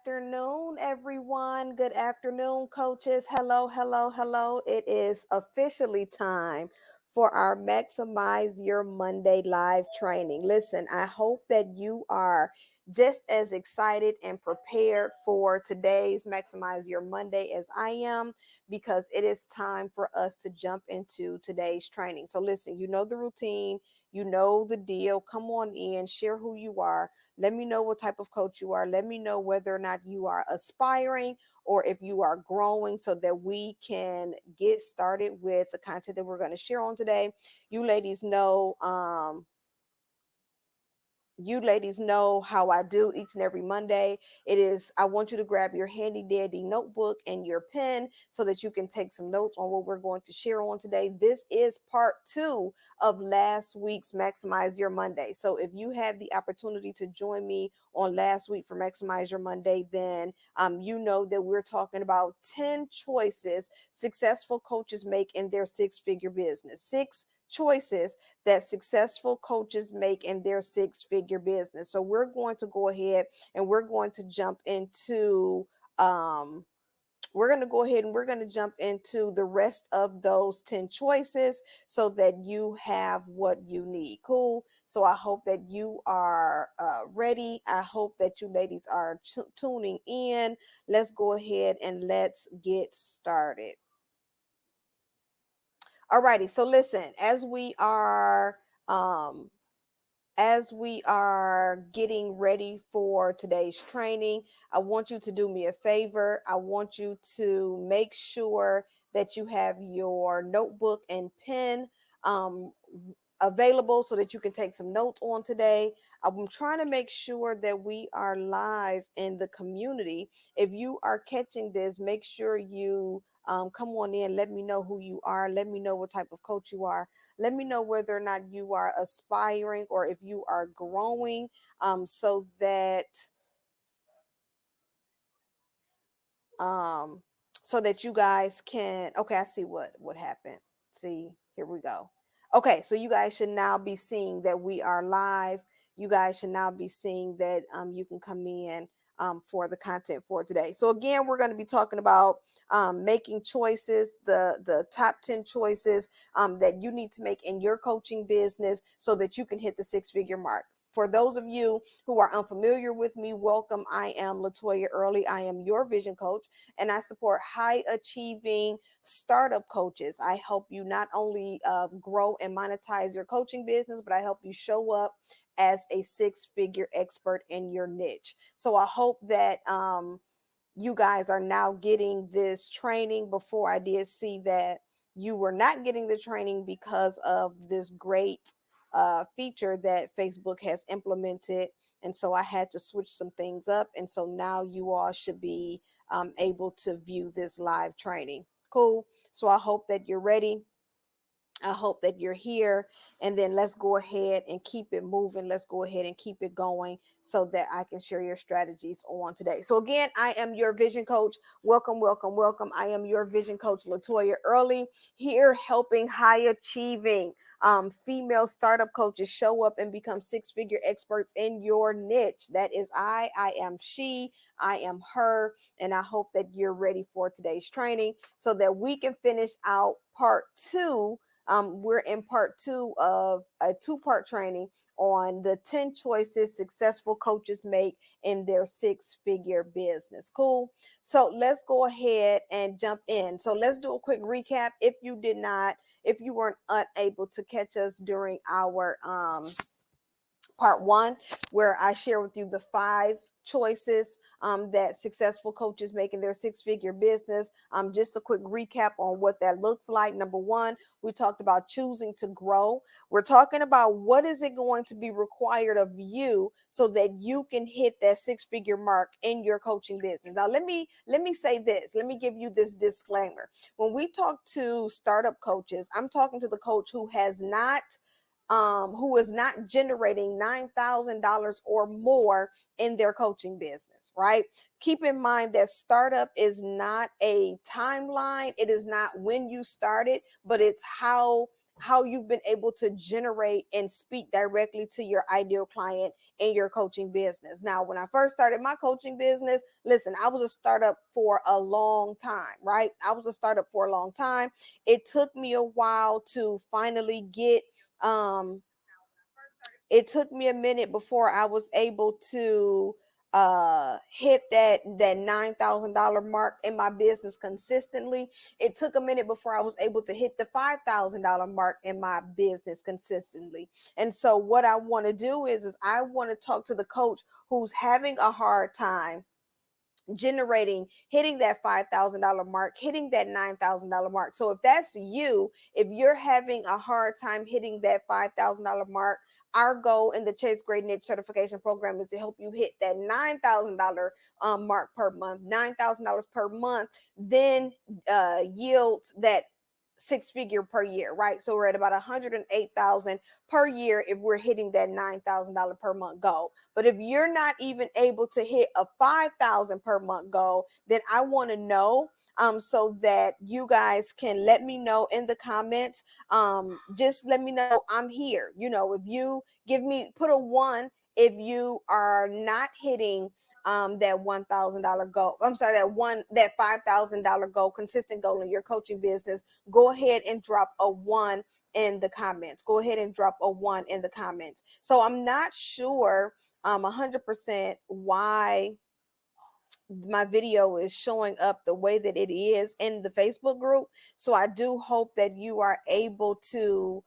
afternoon, everyone. Good afternoon, coaches. Hello, hello, hello. It is officially time for our Maximize Your Monday live training. Listen, I hope that you are just as excited and prepared for today's Maximize Your Monday as I am, because it is time for us to jump into today's training. So, listen, you know the routine, you know the deal. Come on in, share who you are. Let me know what type of coach you are. Let me know whether or not you are aspiring or if you are growing, so that we can get started with the content that we're going to share on today. You ladies know, how I do each and every Monday. It is, I want you to grab your handy dandy notebook and your pen so that you can take some notes on what we're going to share on today. This is part 2 of last week's Maximize Your Monday. So if you had the opportunity to join me on last week for Maximize Your Monday, then you know that we're talking about 10 choices successful coaches make in their six-figure business. 6 choices that successful coaches make in their six-figure business. So we're going to go ahead and we're going to jump into we're going to jump into the rest of those 10 choices so that you have what you need. Cool. So I hope that you are ready. I hope that you ladies are tuning in. Let's go ahead and let's get started. Alrighty, so listen, um as we are getting ready for today's training, I want you to do me a favor. I want you to make sure that you have your notebook and pen um, available so that you can take some notes on today. I'm trying to make sure that we are live in the community. If you are catching this, make sure you come on in. Let me know who you are. Let me know what type of coach you are. Let me know whether or not you are aspiring or if you are growing, so that um, you guys can. Okay, I see what happened. See, here we go. Okay, so you guys should now be seeing that we are live. You guys should now be seeing that you can come in for the content for today. So again, we're going to be talking about making choices, the top 10 choices that you need to make in your coaching business so that you can hit the six-figure mark. For those of you who are unfamiliar with me, welcome. I am LaToya Early. I am your vision coach, and I support high achieving startup coaches. I help you not only grow and monetize your coaching business, but I help you show up as a six-figure expert in your niche. So I hope that you guys are now getting this training. Before, I did see that you were not getting the training because of this great feature that Facebook has implemented. And so I had to switch some things up. And so now you all should be able to view this live training. Cool. So I hope that you're ready. I hope that you're here, and then let's go ahead and keep it moving. Let's go ahead and keep it going so that I can share your strategies on today. So again, I am your vision coach. Welcome, welcome, welcome. I am your vision coach, LaToya Early, here helping high achieving female startup coaches show up and become six-figure experts in your niche. That is I am she, I am her, and I hope that you're ready for today's training so that we can finish out part 2. We're in part 2 of a 2-part training on the 10 choices successful coaches make in their six-figure business. Cool. So let's go ahead and jump in. So let's do a quick recap. If you weren't unable to catch us during our part 1, where I share with you the 5 choices that successful coaches make in their six-figure business. Just a quick recap on what that looks like. Number 1, we talked about choosing to grow. We're talking about what is it going to be required of you so that you can hit that six-figure mark in your coaching business. Now, let me say this. Let me give you this disclaimer. When we talk to startup coaches, I'm talking to the coach who is not generating $9,000 or more in their coaching business, right? Keep in mind that startup is not a timeline. It is not when you started, but it's how how you've been able to generate and speak directly to your ideal client in your coaching business. Now, when I first started my coaching business, listen, I was a startup for a long time, right? I was a startup for a long time. It took me a while to finally get um it took me a minute before I was able to hit that $9,000 mark in my business consistently. It took a minute before I was able to hit the $5,000 mark in my business consistently. And so what I want to do is I want to talk to the coach who's having a hard time generating, hitting that $5,000 mark, hitting that $9,000 mark. So if that's you, if you're having a hard time hitting that $5,000 mark, our goal in the Chase Great Niche Certification Program is to help you hit that $9,000 mark per month. $9,000 per month then yields that six figure per year, right? So we're at about 108,000 per year if we're hitting that $9,000 per month goal. But if you're not even able to hit a 5,000 per month goal, then I want to know, so that you guys can let me know in the comments. Just let me know I'm here. If you put a 1 if you are not hitting that $1,000 goal. I'm sorry, that $5,000 goal, consistent goal in your coaching business. Go ahead and drop a 1 in the comments. Go ahead and drop a 1 in the comments. So I'm not sure 100% why my video is showing up the way that it is in the Facebook group. So I do hope that you are able to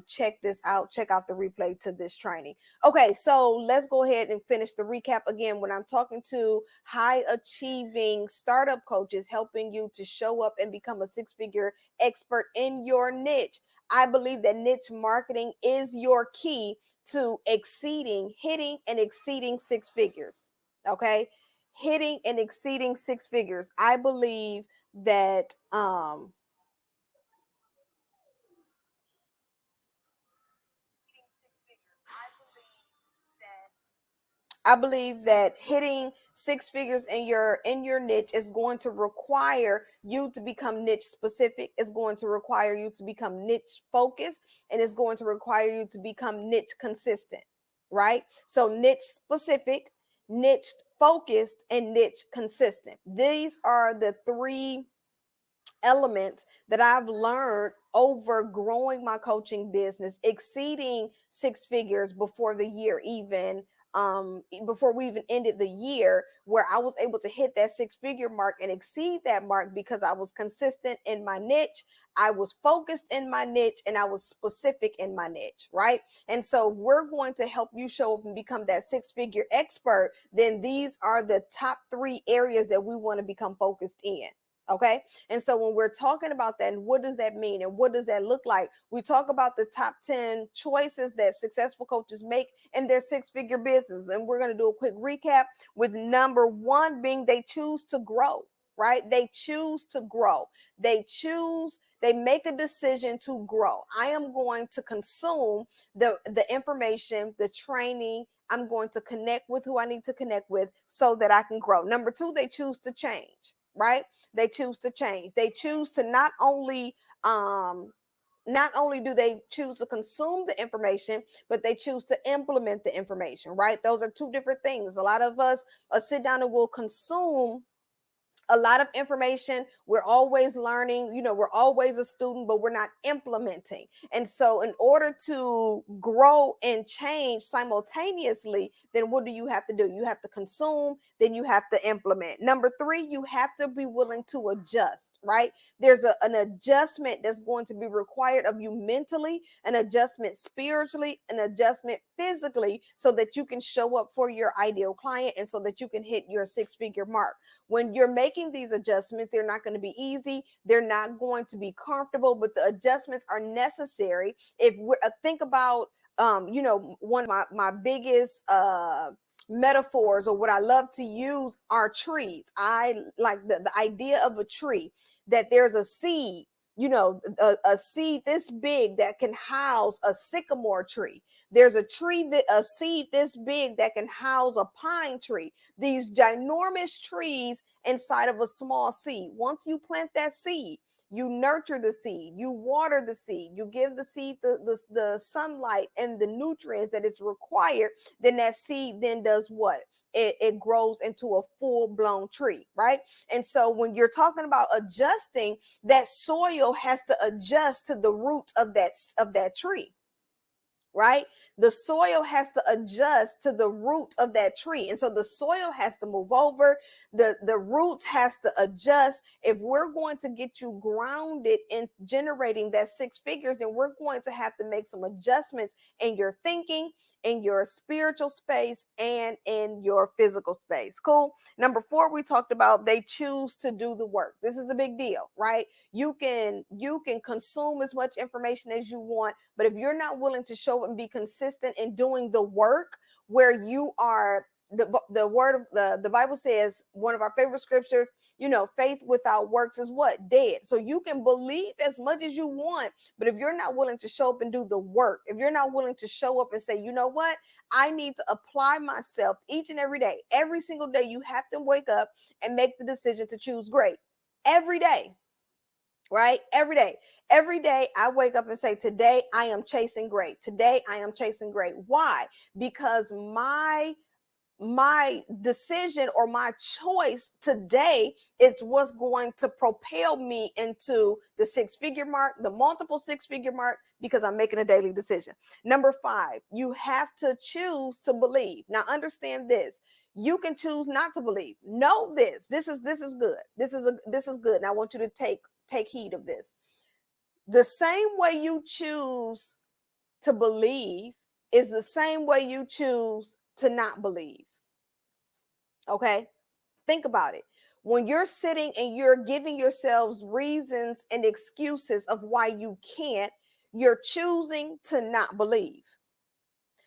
check this out, check out the replay to this training. Okay, so let's go ahead and finish the recap again. When I'm talking to high achieving startup coaches, helping you to show up and become a six-figure expert in your niche, I believe that niche marketing is your key to hitting and exceeding six figures. Okay, hitting and exceeding six figures. I believe that hitting six figures in your niche is going to require you to become niche specific. It's going to require you to become niche focused, and it's going to require you to become niche consistent, right? So niche specific, niche focused, and niche consistent. These are the three elements that I've learned over growing my coaching business, exceeding six figures before the year even before we even ended the year, where I was able to hit that six-figure mark and exceed that mark because I was consistent in my niche, I was focused in my niche, and I was specific in my niche, right? And so if we're going to help you show up and become that six-figure expert, then these are the top three areas that we want to become focused in. Okay. And so when we're talking about that, and what does that mean? And what does that look like? We talk about the top 10 choices that successful coaches make in their six-figure business. And we're going to do a quick recap with number one being they choose to grow, right? They choose to grow. They make a decision to grow. I am going to consume the information, the training. I'm going to connect with who I need to connect with so that I can grow. Number two, they choose to change, right? They choose to change. They choose to not only do they choose to consume the information, but they choose to implement the information, right? Those are two different things. A lot of us sit down and will consume a lot of information. We're always learning, we're always a student, but we're not implementing. And so in order to grow and change simultaneously, then what do you have to do? You have to consume, then you have to implement. Number three, you have to be willing to adjust, right? There's an adjustment that's going to be required of you mentally, an adjustment spiritually, an adjustment physically, so that you can show up for your ideal client and so that you can hit your six-figure mark. When you're making these adjustments, they're not going to be easy. They're not going to be comfortable, but the adjustments are necessary. If we think about, one of my biggest metaphors, or what I love to use, are trees. I like the idea of a tree, that there's a seed, a seed this big that can house a sycamore tree. There's a seed this big that can house a pine tree. These ginormous trees inside of a small seed. Once you plant that seed, You nurture the seed, you water the seed, you give the seed the sunlight and the nutrients that is required, then that seed then does what? It grows into a full-blown tree, right? And so when you're talking about adjusting, that soil has to adjust to the root of that tree, right? The soil has to adjust to the root of that tree. And so the soil has to move over, the roots has to adjust. If we're going to get you grounded in generating that six figures, then we're going to have to make some adjustments in your thinking, in your spiritual space, and in your physical space. Cool. Number 4, we talked about they choose to do the work. This is a big deal, right? You can consume as much information as you want, but if you're not willing to show and be consistent in doing the work, where you are, the word of the Bible says, one of our favorite scriptures, faith without works is what? Dead. So you can believe as much as you want, but if you're not willing to show up and do the work, if you're not willing to show up and say, you know what, I need to apply myself each and every day, every single day, you have to wake up and make the decision to choose great every day. Right? Every day I wake up and say, today I am chasing great. Today I am chasing great. Why? Because my decision or my choice today is what's going to propel me into the 6-figure mark, the multiple 6-figure mark, because I'm making a daily decision. Number 5, you have to choose to believe. Now understand this. You can choose not to believe. Know this. This is good. This is good. And I want you to take heed of this. The same way you choose to believe is the same way you choose to not believe. Okay? Think about it. When you're sitting and you're giving yourselves reasons and excuses of why you can't, you're choosing to not believe.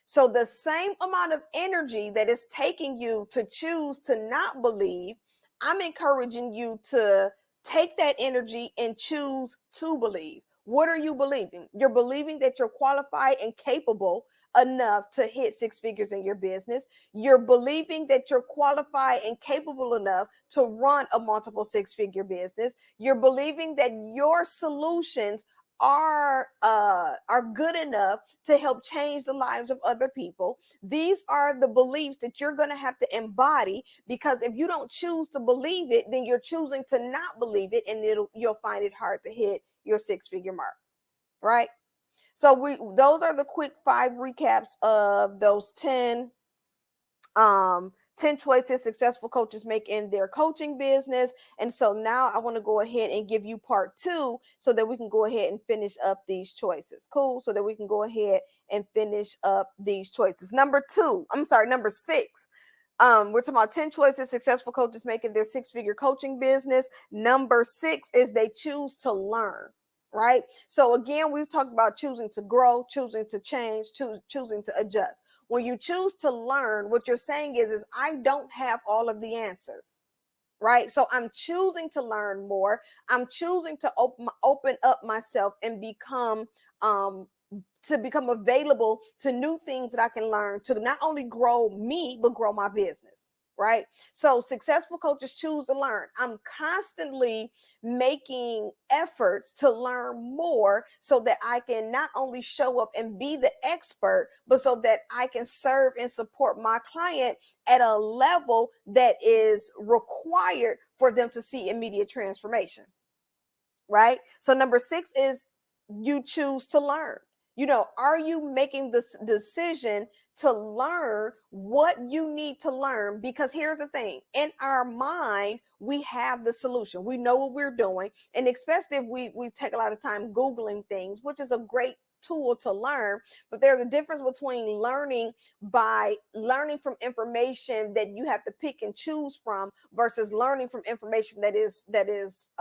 So the same amount of energy that is taking you to choose to not believe, I'm encouraging you to take that energy and choose to believe. What are you believing? You're believing that you're qualified and capable enough to hit 6 figures in your business. You're believing that you're qualified and capable enough to run a multiple 6-figure business. You're believing that your solutions are good enough to help change the lives of other people. These are the beliefs that you're going to have to embody, because if you don't choose to believe it, then you're choosing to not believe it, and you'll find it hard to hit your 6-figure mark, right? So those are the quick 5 recaps of those 10 choices successful coaches make in their coaching business. And so now I want to go ahead and give you part 2 so that we can go ahead and finish up these choices. Cool. So that we can go ahead and finish up these choices. Number 6. We're talking about 10 choices successful coaches make in their 6-figure coaching business. Number 6 is they choose to learn. Right? So again, we've talked about choosing to grow, choosing to change, choosing to adjust. When you choose to learn, what you're saying is I don't have all of the answers, right? So I'm choosing to learn more. I'm choosing to open up myself and become available to new things that I can learn to not only grow me, but grow my business. Right? So successful coaches choose to learn. I'm constantly making efforts to learn more so that I can not only show up and be the expert, but so that I can serve and support my client at a level that is required for them to see immediate transformation. Right? So number 6 is you choose to learn. Are you making this decision to learn what you need to learn? Because here's the thing, in our mind, we have the solution. We know what we're doing. And especially if we take a lot of time Googling things, which is a great tool to learn, but there's a difference between learning from information that you have to pick and choose from versus learning from information that is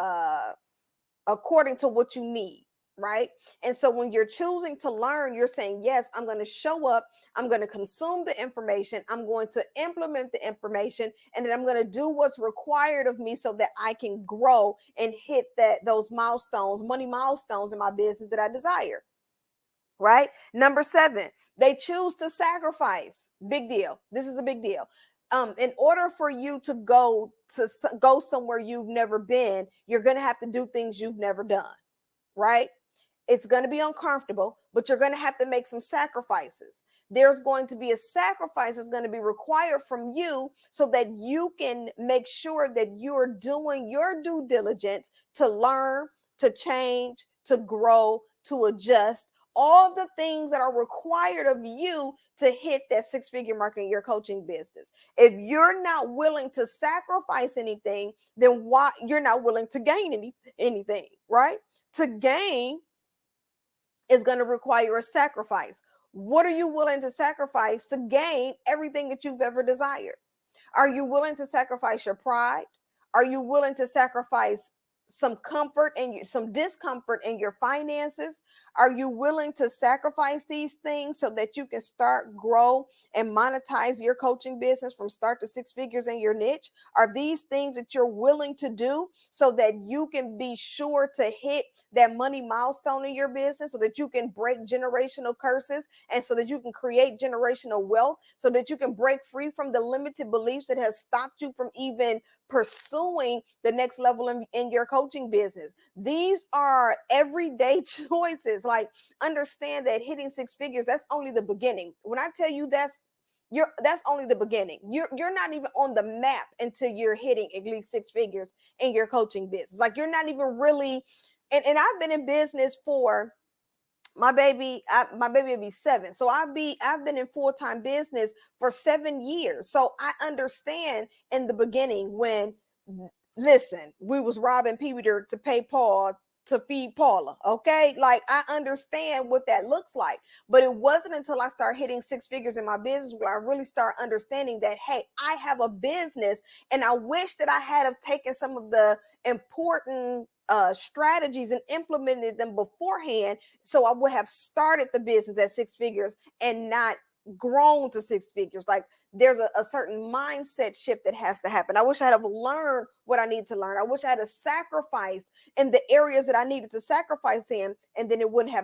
according to what you need. Right? And so when you're choosing to learn, you're saying, yes, I'm going to show up. I'm going to consume the information. I'm going to implement the information, and then I'm going to do what's required of me so that I can grow and hit those milestones, money milestones in my business that I desire. Right? Number 7, they choose to sacrifice. Big deal. This is a big deal. In order for you to go somewhere you've never been, you're going to have to do things you've never done, right? It's going to be uncomfortable, but you're going to have to make some sacrifices. There's going to be a sacrifice that's going to be required from you so that you can make sure that you're doing your due diligence to learn, to change, to grow, to adjust, all the things that are required of you to hit that six-figure mark in your coaching business. If you're not willing to sacrifice anything, then why you're not willing to gain anything, right? To gain is going to require a sacrifice. What are you willing to sacrifice to gain everything that you've ever desired? Are you willing to sacrifice your pride? Are you willing to sacrifice some comfort and some discomfort in your finances? Are you willing to sacrifice these things so that you can start, grow, and monetize your coaching business from start to six figures in your niche? Are these things that you're willing to do so that you can be sure to hit that money milestone in your business, so that you can break generational curses and so that you can create generational wealth, so that you can break free from the limited beliefs that has stopped you from even pursuing the next level in your coaching business? These are everyday choices. Like, understand that hitting six figures, that's only the beginning. When I tell you that's only the beginning. You're not even on the map until you're hitting at least six figures in your coaching business. Like, you're not even really, and I've been in business for my baby will be 7, so I've been in full-time business for 7 years. So I understand in the beginning when, listen, we was robbing Peter to pay Paul to feed Paula. Okay, like, I understand what that looks like, but it wasn't until I start hitting six figures in my business where I really start understanding that, hey, I have a business, and I wish that I had have taken some of the important strategies and implemented them beforehand, so I would have started the business at six figures and not grown to six figures. Like, there's a certain mindset shift that has to happen. I wish I had learned what I need to learn. I wish I had a sacrifice in the areas that I needed to sacrifice in, and then it wouldn't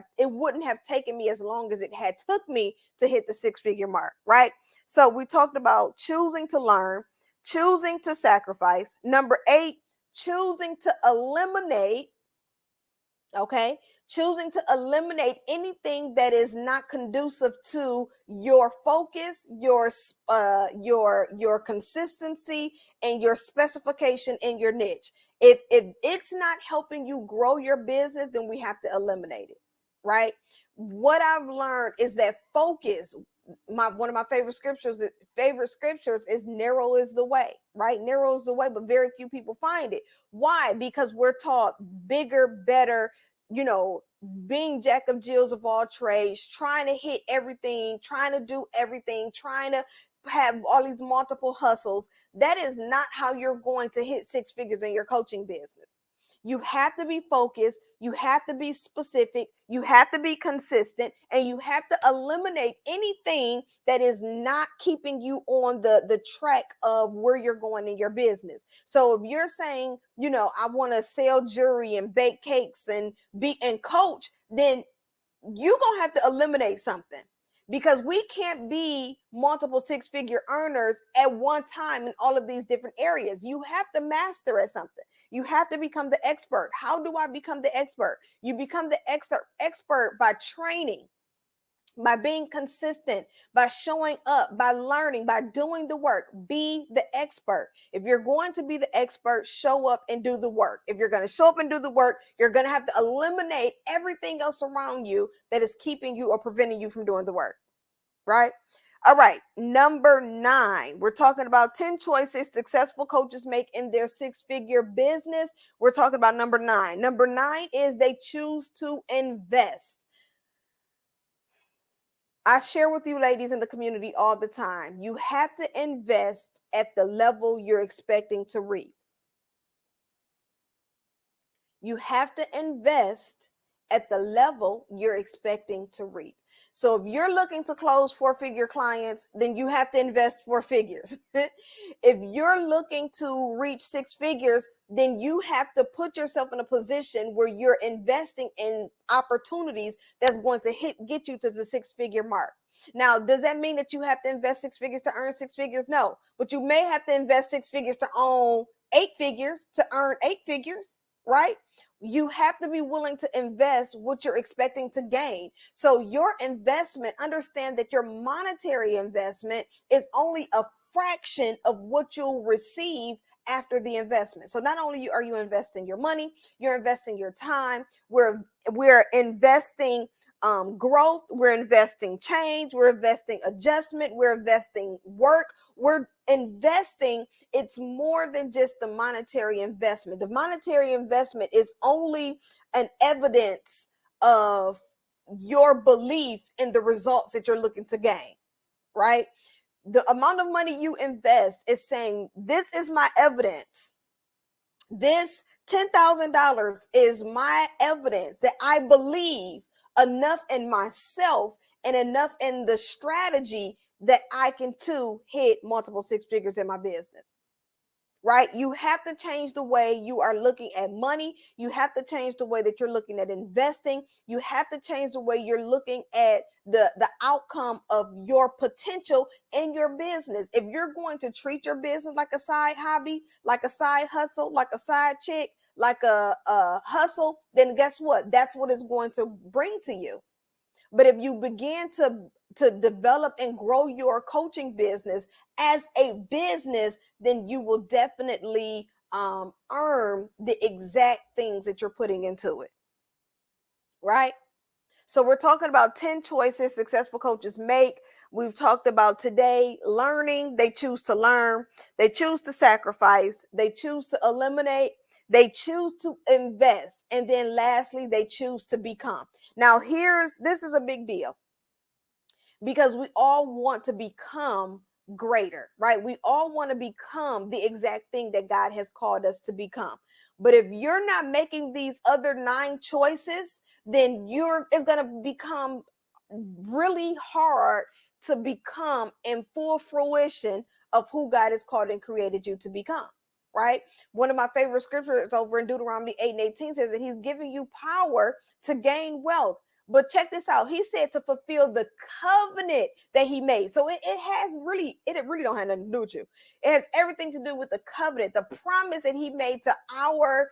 have taken me as long as it had took me to hit the six-figure mark, right? So we talked about choosing to learn, choosing to sacrifice. Number 8, choosing to eliminate. Okay, choosing to eliminate anything that is not conducive to your focus, your consistency, and your specification in your niche. If it's not helping you grow your business, then we have to eliminate it, right? What I've learned is that focus, one of my favorite scriptures is narrow is the way, right? Narrow is the way, but very few people find it. Why? Because we're taught bigger, better, being jack of jills of all trades, trying to hit everything, trying to do everything, trying to have all these multiple hustles. That is not how you're going to hit six figures in your coaching business. You have to be focused, you have to be specific, you have to be consistent, and you have to eliminate anything that is not keeping you on the track of where you're going in your business. So if you're saying, I want to sell jewelry and bake cakes and coach, then you're going to have to eliminate something, because we can't be multiple six-figure earners at one time in all of these different areas. You have to master at something. You have to become the expert. How do I become the expert? You become the expert by training, by being consistent, by showing up, by learning, by doing the work. Be the expert. If you're going to be the expert, show up and do the work. If you're going to show up and do the work, you're going to have to eliminate everything else around you that is keeping you or preventing you from doing the work, right? All right, number 9, we're talking about 10 choices successful coaches make in their six-figure business. We're talking about number 9. Number 9 is they choose to invest. I share with you ladies in the community all the time. You have to invest at the level you're expecting to reap. You have to invest at the level you're expecting to reap. So if you're looking to close 4-figure clients, then you have to invest 4 figures. If you're looking to reach 6 figures, then you have to put yourself in a position where you're investing in opportunities that's going to get you to the 6-figure mark. Now, does that mean that you have to invest 6 figures to earn 6 figures? No, but you may have to invest 6 figures to own 8 figures to earn 8 figures, right? You have to be willing to invest what you're expecting to gain. So your investment, understand that your monetary investment is only a fraction of what you'll receive after the investment. So not only are you investing your money, you're investing your time. We're investing growth, we're investing change, we're investing adjustment, we're investing work, we're investing. It's more than just the monetary investment. The monetary investment is only an evidence of your belief in the results that you're looking to gain, right? The amount of money you invest is saying, this is my evidence. This $10,000 is my evidence that I believe enough in myself and enough in the strategy that I can too hit multiple 6 figures in my business. Right? You have to change the way you are looking at money. You have to change the way that you're looking at investing. You have to change the way you're looking at the outcome of your potential in your business. If you're going to treat your business like a side hobby, like a side hustle, like a side chick, like a hustle, then guess what? That's what it's going to bring to you. But if you begin to develop and grow your coaching business as a business, then you will definitely earn the exact things that you're putting into it. Right? So we're talking about 10 choices successful coaches make. We've talked about today learning. They choose to learn. They choose to sacrifice. They choose to eliminate. They choose to invest. And then lastly, they choose to become. Now, this is a big deal, because we all want to become greater, right? We all want to become the exact thing that God has called us to become. But if you're not making these other 9 choices, then it's going to become really hard to become in full fruition of who God has called and created you to become, right? One of my favorite scriptures over in Deuteronomy 8:18 says that he's giving you power to gain wealth. But check this out. He said to fulfill the covenant that he made. So it really don't have nothing to do with you. It has everything to do with the covenant, the promise that he made to our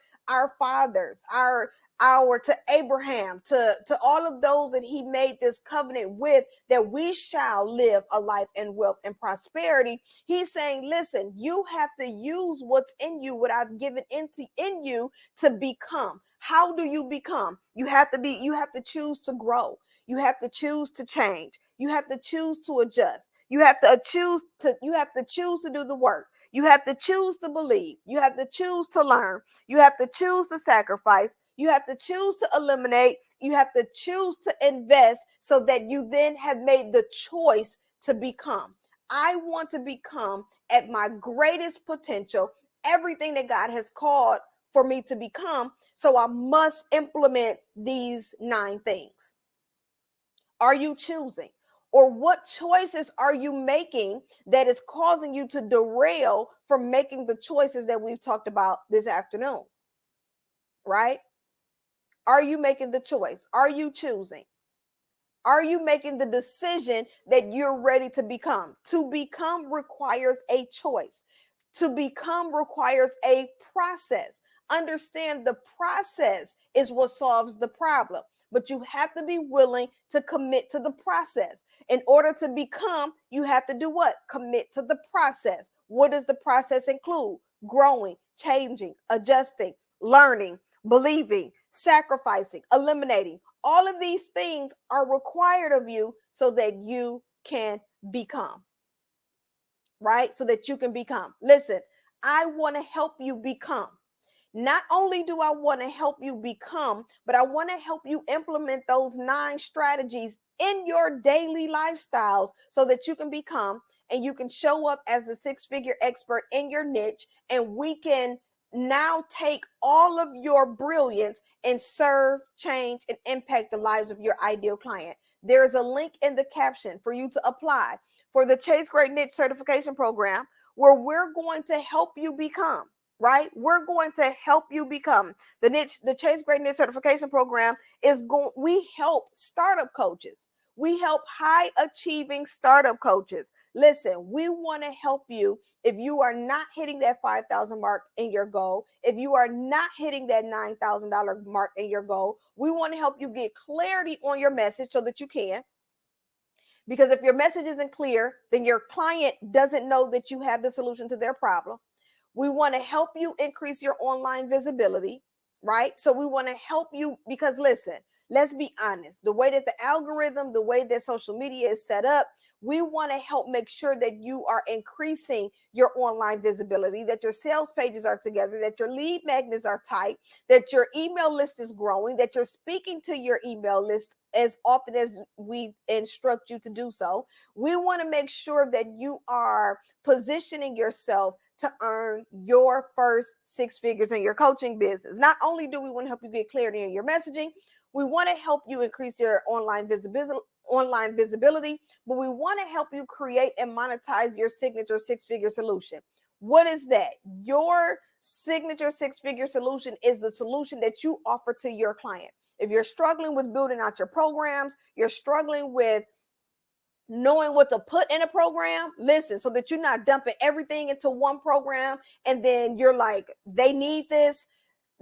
fathers, to Abraham, to all of those that he made this covenant with, that we shall live a life in wealth and prosperity. He's saying, listen, you have to use what's in you, what I've given in you to become. How do you become? You have to choose to grow. You have to choose to change. You have to choose to adjust. You have to choose to do the work. You have to choose to believe. You have to choose to learn. You have to choose to sacrifice. You have to choose to eliminate. You have to choose to invest, so that you then have made the choice to become. I want to become at my greatest potential, everything that God has called for me to become. So I must implement these 9 things. Are you choosing? Or what choices are you making that is causing you to derail from making the choices that we've talked about this afternoon? Right? Are you making the choice? Are you choosing? Are you making the decision that you're ready to become? To become requires a choice. To become requires a process. Understand the process is what solves the problem, but you have to be willing to commit to the process. In order to become, you have to do what? Commit to the process. What does the process include? Growing, changing, adjusting, learning, believing, sacrificing, eliminating. All of these things are required of you so that you can become. Right? So that you can become. Listen, I want to help you become. Not only do I want to help you become, but I want to help you implement those 9 strategies in your daily lifestyles so that you can become and you can show up as a 6-figure expert in your niche. And we can now take all of your brilliance and serve, change, and impact the lives of your ideal client. There's a link in the caption for you to apply for the Chase Great Niche Certification Program, where we're going to help you become, right? We're going to help you become the Chase Great Niche Certification Program is going, we help startup coaches. We help high achieving startup coaches. Listen, we want to help you if you are not hitting that 5,000 mark in your goal, if you are not hitting that $9,000 mark in your goal, we want to help you get clarity on your message so that you can. Because if your message isn't clear, then your client doesn't know that you have the solution to their problem. We want to help you increase your online visibility, right? So we want to help you because listen, let's be honest. The way that the algorithm, the way that social media is set up, we want to help make sure that you are increasing your online visibility, that your sales pages are together, that your lead magnets are tight, that your email list is growing, that you're speaking to your email list as often as we instruct you to do so. We want to make sure that you are positioning yourself to earn your first six figures in your coaching business. Not only do we want to help you get clarity in your messaging, we want to help you increase your online visibility, but we want to help you create and monetize your signature six-figure solution. What is that? Your signature six-figure solution is the solution that you offer to your client. If you're struggling with building out your programs, you're struggling with knowing what to put in a program, listen, so that you're not dumping everything into one program and then you're like, they need this.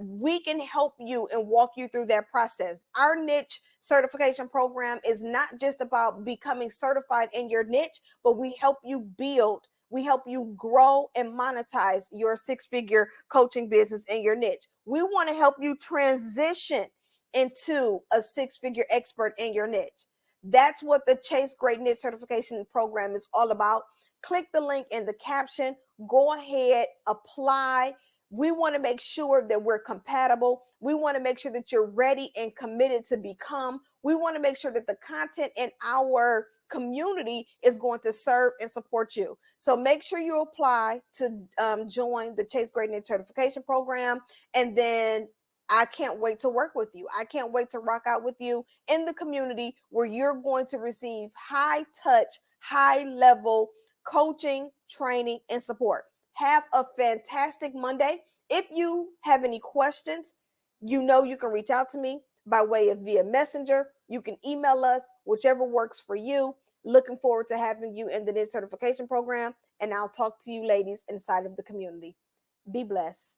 We can help you and walk you through that process. Our niche certification program is not just about becoming certified in your niche, but we help you build, we help you grow and monetize your six-figure coaching business in your niche. We want to help you transition into a six-figure expert in your niche. That's what the Chase Great Niche Certification Program is all about. Click the link in the caption. Go ahead, apply. We want to make sure that we're compatible. We want to make sure that you're ready and committed to become. We want to make sure that the content in our community is going to serve and support you. So make sure you apply to join the Chase Great Niche Certification Program, and then I can't wait to work with you. I can't wait to rock out with you in the community where you're going to receive high touch, high level coaching, training, and support. Have a fantastic Monday. If you have any questions, you know you can reach out to me by way of via messenger. You can email us, whichever works for you. Looking forward to having you in the NIT certification program, and I'll talk to you ladies inside of the community. Be blessed.